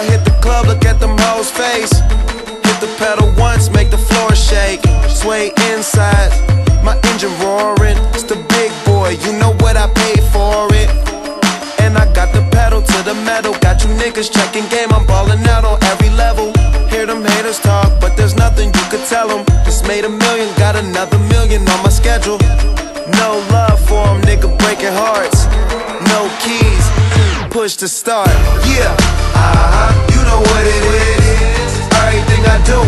I hit the club, look at them hoes' face. Hit the pedal once, make the floor shake. Sway inside, my engine roaring. It's the big boy, you know what I paid for it. And I got the pedal to the metal. Got you niggas checking game, I'm ballin' out on every level. Hear them haters talk, but there's nothing you could tell them. Just made $1 million, got another $1 million on my schedule. No love for them, nigga breaking hearts. No keys, push to start. Yeah, you know what it is. Everything I do,